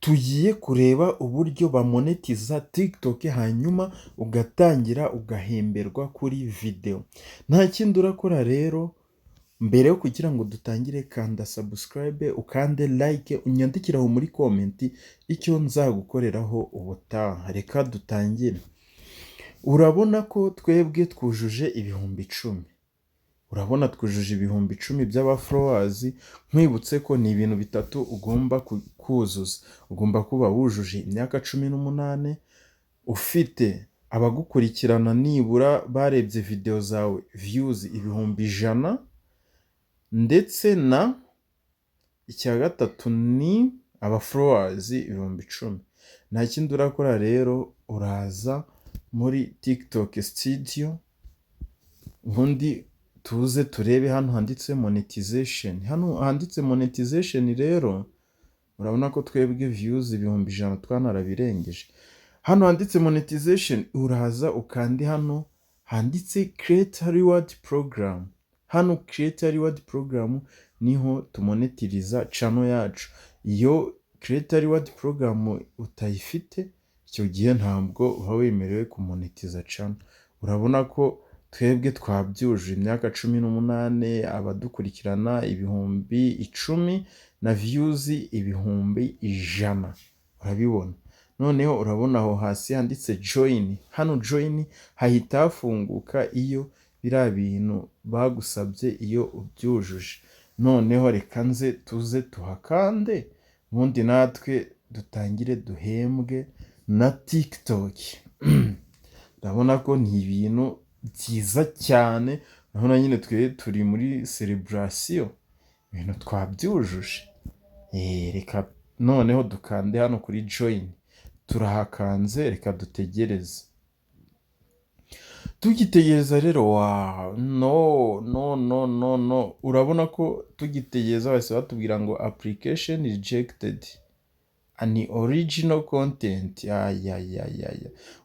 Tugiye kureba uburyo bamonetiza TikTok hanyuma ugatangira ugahemberwa kuri video. Nta kindi urakora rero, mbere yo kugira ngo dutangire kanda subscribe, ukande like, unyandikire aho muri comment icyo nzagukoreraho ubutaha. Reka dutangire. Urabona ko twebwe twujuje ibihumbi 10. Urabona twujuje ibihumbi 10 by'aba followers. Nkwibutse ko ni ibintu bitatu ugomba kuzuza. Ugomba kuba wujuje imyaka 18, ufite abagukurikirana nibura barebye video zawe views ibihumbi 100, ndetse na icya gatatu ni aba followers ibihumbi 10. Nta kindi urakora rero, uraza muri TikTok studio, ubundi tuze turebe hano handitse monetization. Hano handitse monetization rero, urabona ko twebwe views ibihumbi 100 twanarabirengeje. Hano handitse monetization, uraza ukandi hano handitse create reward program. Hano create reward program niho tumonetiriza channel yacu. Iyo create reward program utayifite, icyo gihe ntabwo uba wemerewe kumonetiza channel. Urabona ko twebwe twabyujuje imyaka 18, abadukurikirana ibihumbi 10 na views ibihumbi 100. Urabibona. Noneho urabona aho hasi handitse join. Hano join hahita hafunguka iyo biriya bintu bagusabye iyo ubyujuje. Noneho reka nze tuze tuhakande, ubundi natwe dutangire duhembwe na TikTok. Urabona ko ni ibintu byiza cyane. Urabona nyine twe turi muri celebration, ibintu twabyujuje. Reka noneho dukande hano kuri join. Turahakanze, reka dutegereze. Tugitegereza rero, no. Urabona ko tugitegereza bahise batubwira ngo application rejected an original content.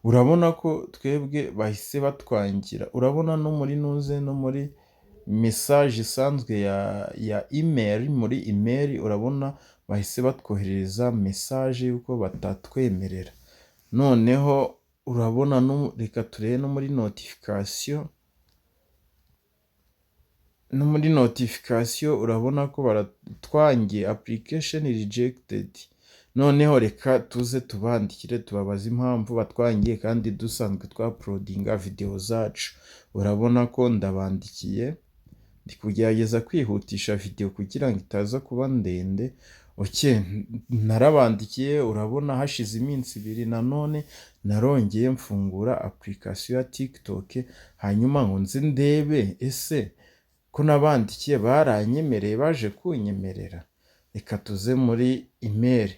Urabona ko twebwe bahise batwangira. Urabona no muri nuze, no muri message isanzwe ya email, muri email urabona bahise batwohereza message yuko batatwemerera. Noneho urabona no, reka turebe no muri notification. No muri notification urabona ko baratwangiye application rejected. Noneho reka tuze tubandikire tubabaza impamvu batwangiye kandi dusanzwe twauploadinga video zacu. Urabona ko ndabandikiye, ndi kugerageza kwihutisha video kugira ngo itaza kuba ndende. Narabandikiye. Urabona hashize iminsi 2 nanone narongeye mfungura application ya TikTok, hanyuma ngo nze ndebe ese ko nabandikiye baranyemereye, baje kunyemerera. Reka tuze muri email.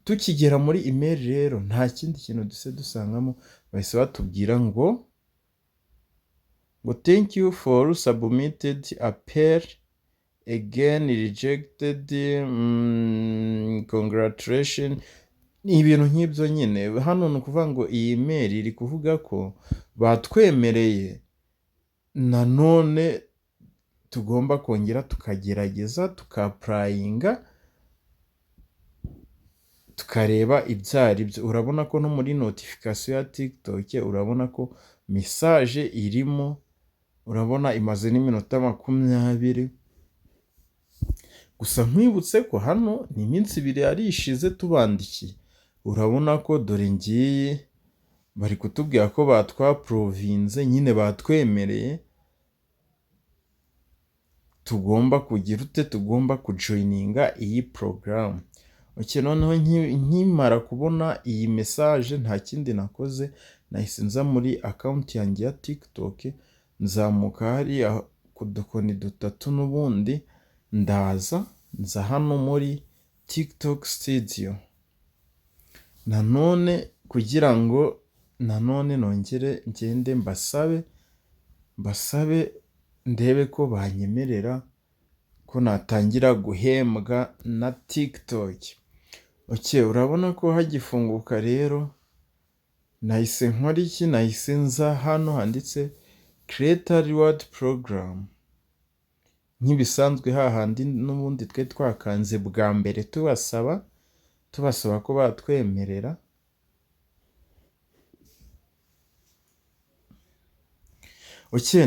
Tukigera muri email rero, nta kindi kintu dusangamo, bahise batubwira ngo thank you for submitted appeal again rejected, congratulations. Ni ibintu nk'ibyo nyine. Hano ni ukuvuga ngo iyi email iri kuvuga ko batwemereye, nanone tugomba kongera tukagerageza tukaprayinga tukareba ibyari byo. Urabona ko no muri notification ya TikTok urabona ko message irimo. Urabona imaze n'iminota 20. Gusa nkwibutse ko hano ni iminsi 2 yari ishize tubandikiye. Urabona ko dore ngiye bari kutubwira ko batwaprovinze, nyine batwemereye tugomba kugira tugomba kujoininga iyi program. Noneho nkimara kubona iyi message nta kindi nakoze, nahise nza muri account yanjye ya TikTok, nzamuka hari ku dukoni 3 n'ubundi nza hano muri TikTok studio. Nanone kugira ngo nanone nongere ngende mbasabe ndebe ko banyemerera ko natangira guhembwa na TikTok. Urabona ko hagifunguka rero, nahise nkora iki, nahise nza hano handitse create reward program. Nk'ibisanzwe hahandi n'ubundi twe twakanze bwa mbere tubasaba, tubasaba ko batwemerera.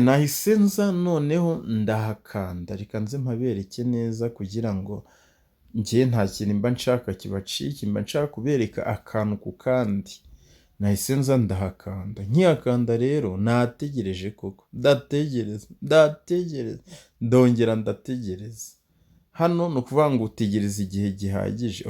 Nahise nza noneho ndahakanda, reka nze mpabereke neza kugira ngo njye nta kintu mba nshaka kibacike, mba nshaka kubereka akantu ku kandi. Nahise nza ndahakanda, nkihakanda rero nategereje koko, ndategereza, ndongera ndategereza. Hano ni ukuvuga ngo utegereza igihe gihagije.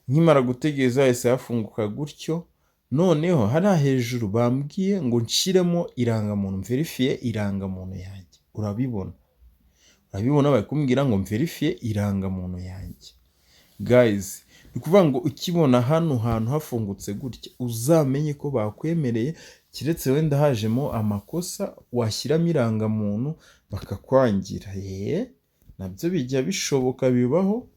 Nkimara gutegereza hahise hafunguka gutyo, noneho hariya hejuru bambwiye ngo nshiremo irangamuntu, mverifiye irangamuntu yanjye. Urabibona bari kumbwira ngo mverifiye irangamuntu yanjye. Guys, ni ukuvuga ngo ukibona hano hantu hafungutse gutya uzamenye ko bakwemereye, keretse wenda hajemo amakosa washyiramo irangamuntu bakakwangira. Nabyo bijya bishoboka, bibaho,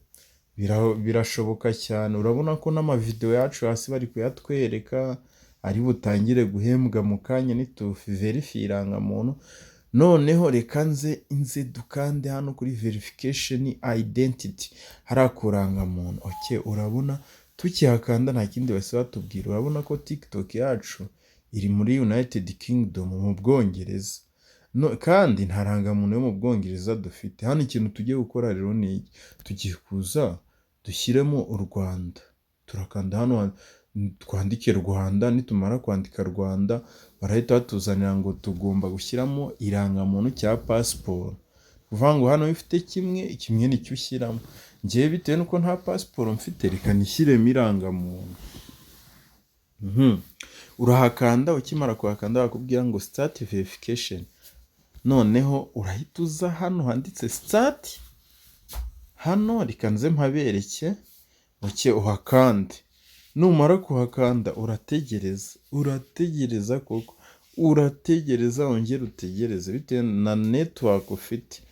birashoboka cyane. Urabona ko n'amavideo yacu hasi bari kuyatwereka, ari butangire guhembwa mu kanya nituverifiye irangamuntu. Noneho reka nze dukande hano kuri verification identity, hariya ku irangamuntu. Urabona tukihakanda nta kindi bahise batubwira. Urabona ko TikTok yacu iri muri United Kingdom, mu Bwongereza. Kandi nta rangamuntu yo mu Bwongereza dufite. Hano ikintu tugiye gukora rero ni iki: tugiye kuza dushyiremo u Rwanda, turakanda hano twandike Rwanda. Nitumara kwandika Rwanda barahita batuzanira ngo tugomba gushyiramo irangamuntu cya pasiporo. Kuvuga ngo hano ifite kimwe nicyo ushyiramo. Njyewe bitewe nuko nta pasiporo mfite, reka nishyiremo irangamuntu. Urahakanda, ukimara kuhakanda bakubwira ngo start verification. Noneho urahita uza hano handitse start, hano reka nze mpabereke. Uhakande. Numara kuhakanda urategereza koko, wongera utegereze bitewe na network ufite.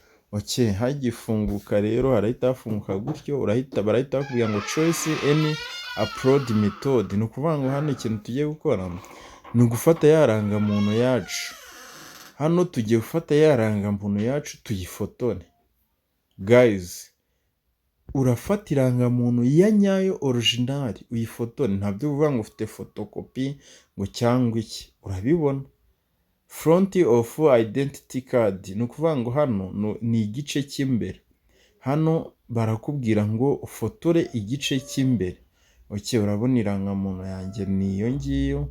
Hagifunguka rero harahita hafunguka gutyo, barahita bakubwira ngo choice any upload method. Ni ukuvuga ngo hano ikintu tugiye gukora ni ugufata ya rangamuntu yacu. Hano tugiye gufata ya rangamuntu yacu tuyifotore. Guys, urafata irangamuntu ya nyayo original uyifotore, ntabyo uvuga ngo ufite photocopy ngo cyangwa iki. Urabibona front of identity card, ni ukuvuga ngo hano ni igice cy'imbere. Hano barakubwira ngo ufotore igice cy'imbere. Urabona irangamuntu yanjye niyo ngiyo,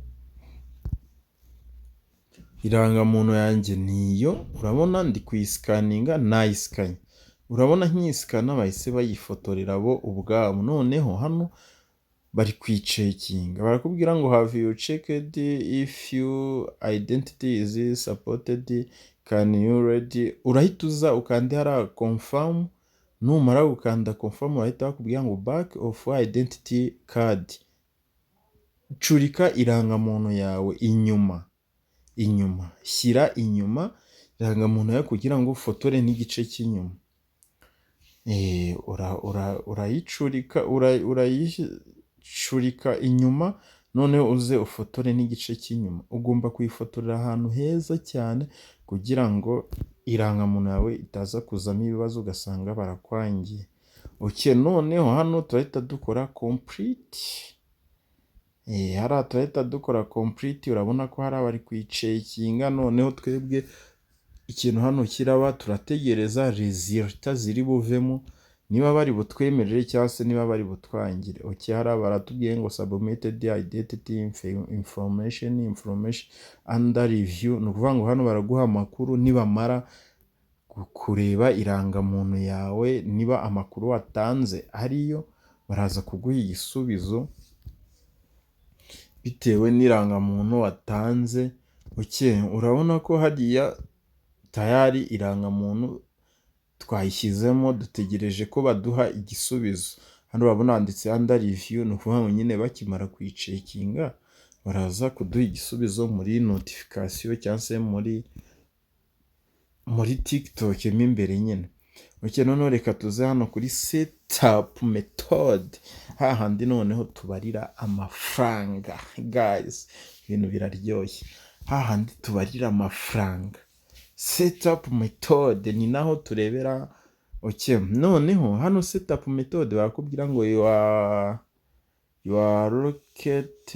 irangamuntu yanjye niyo. Urabona ndi kuyisikaninga, nayisikanye. Urabona nkiyisikana bahise bayifotorera bo ubwabo. Noneho hano bari kwicekinga, barakubwira ngo have you checked if your identity is supported, can you ready. Urahita uza ukande hariya confirm. Numara gukanda confirm bahita bakubwira ngo back of identity card, curika irangamuntu yawe inyuma, shyira inyuma irangamuntu yawe kugira ngo ufotore n'igice cy'inyuma. Urayicurika inyuma, noneho uze ufotore n'igice cy'inyuma. Ugomba kuyifotorera ahantu heza cyane kugira ngo irangamuntu yawe itaza kuzamo ibibazo ugasanga barakwangiye. Noneho hano turahita dukora complete. Hariya turahita dukora complete. Urabona ko hari abari kuyicekinga. Noneho twebwe ikintu hano kiraba, turategereza resulta ziri buvemo, niba bari butwemerere cyangwa se niba bari butwangire. Hariya baratubwiye ngo submitted identity information under review. Ni ukuvuga ngo hano baraguha amakuru, nibamara kureba irangamuntu yawe, niba amakuru watanze ariyo, baraza kuguha igisubizo bitewe n'irangamuntu watanze. Urabona ko hariya tayari irangamuntu twayishyizemo, dutegereje ko baduha igisubizo. Hano urabona handitse under review, ni ukuvuga ngo nyine bakimara kuyicekinga baraza kuduha igisubizo muri notification cyangwa se muri TikTok mo imbere nyine. Noneho reka tuze hano kuri setup method, hahandi noneho tubarira amafaranga. Guys, ibintu biraryoshye. Hahandi tubarira amafaranga, setup method, ni naho turebera. Noneho hano setup method barakubwira ngo your rocket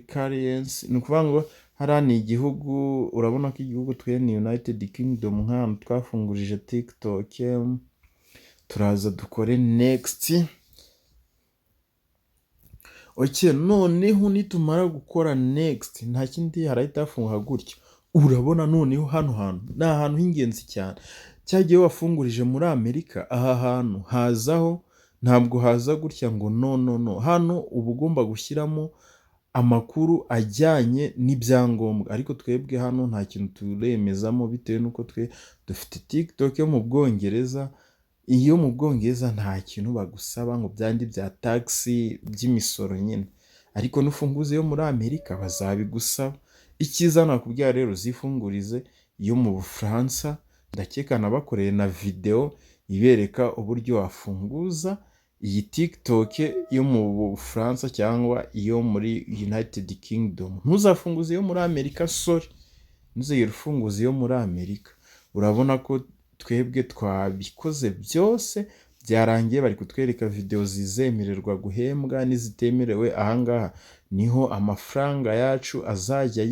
currency, ni ukuvuga ngo hariya ni igihugu, urabona ko igihugu twe ni United Kingdom, nk'ahantu twafungurije TikTok, turaza dukore next. Okay, noneho nitumara gukora next, nta kindi harahita hafunguka gutya. Urabona noneho hano hantu ni ahantu h'ingenzi cyane. Cyagiye wafungurije muri Amerika, aha hantu hazaho, ntabwo haza gutya ngo no. Hano uba ugomba gushyiramo amakuru ajyanye n'ibyangombwa, ariko twebwe hano nta kintu turemezamo bitewe n'uko twe dufite TikTok yo mu Bwongereza. Iyo mu Bwongereza nta kintu bagusaba ngo byandi bya taxi by'imisoro nyine, ariko n'ufunguze yo muri Amerika bazabigusaba. Icyiza nakubwira rero uzifungurize iyo mu Bufaransa, ndakeka nabakoreye na video ibereka uburyo wafunguza iyi TikTok yo mu Bufaransa cyangwa iyo muri United Kingdom. Ntuzafunguze iyo muri Amerika, sorry, ntuzigere ufunguza iyo muri Amerika. Urabona ko twebwe twabikoze byose byarangiye, bari kutwereka video zizemererwa guhembwa n'izitemerewe. Ahangaha niho amafaranga yacu azajya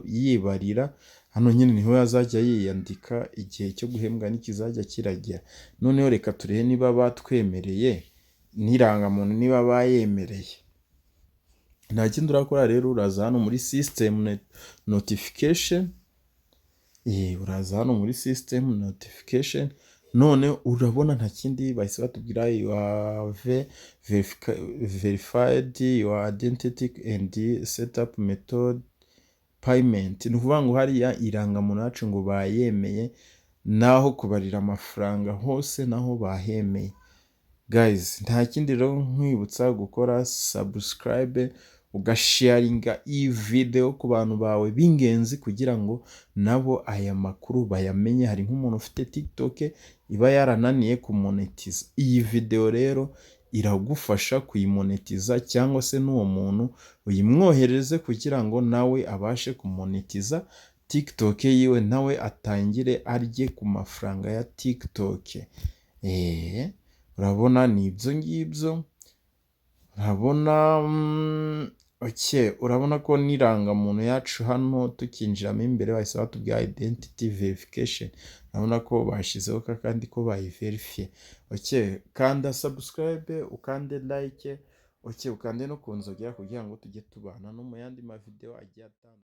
yibarira, hano nyine niho azajya yiyandika igihe cyo guhembwa nikizajya kiragera. Noneho reka turebe niba batwemereye n'irangamuntu, niba bayemereye. Nta kindi urakora rero, uraza hano muri system notification, uraza hano muri system notification. None urabona nta kindi bahise batubwira, you have verified your identity and set up method payment. Ni ukuvuga ngo hariya irangamuntu yacu ngo bayemeye, naho kubarira amafaranga hose naho bahemeye. Guys, nta kindi rero nkwibutsa gukora subscribe, ugasharinga iyi video ku bantu bawe b'ingenzi kugira ngo nabo aya makuru bayamenye. Hari nk'umuntu ufite TikTok iba yarananiye kumonetiza, iyi video rero iragufasha kuyimonetiza, cyangwa se n'uwo muntu uyimwohereze kugira ngo nawe abashe kumonetiza TikTok yiwe, nawe atangire arye ku mafaranga ya TikTok. Urabona ni ibyo ngibyo, urabona okay, urabona ko n'irangamuntu yacu hano tukinjiramo imbere bahise batubwira identity verification. Urabona ko bashyizeho kandi ko bayiverifiye. Okay, kanda subscribe, ukande like, okay, ukande no kunzogera kugira ngo tujye tubana no mu yandi ma video agiye atandukanye.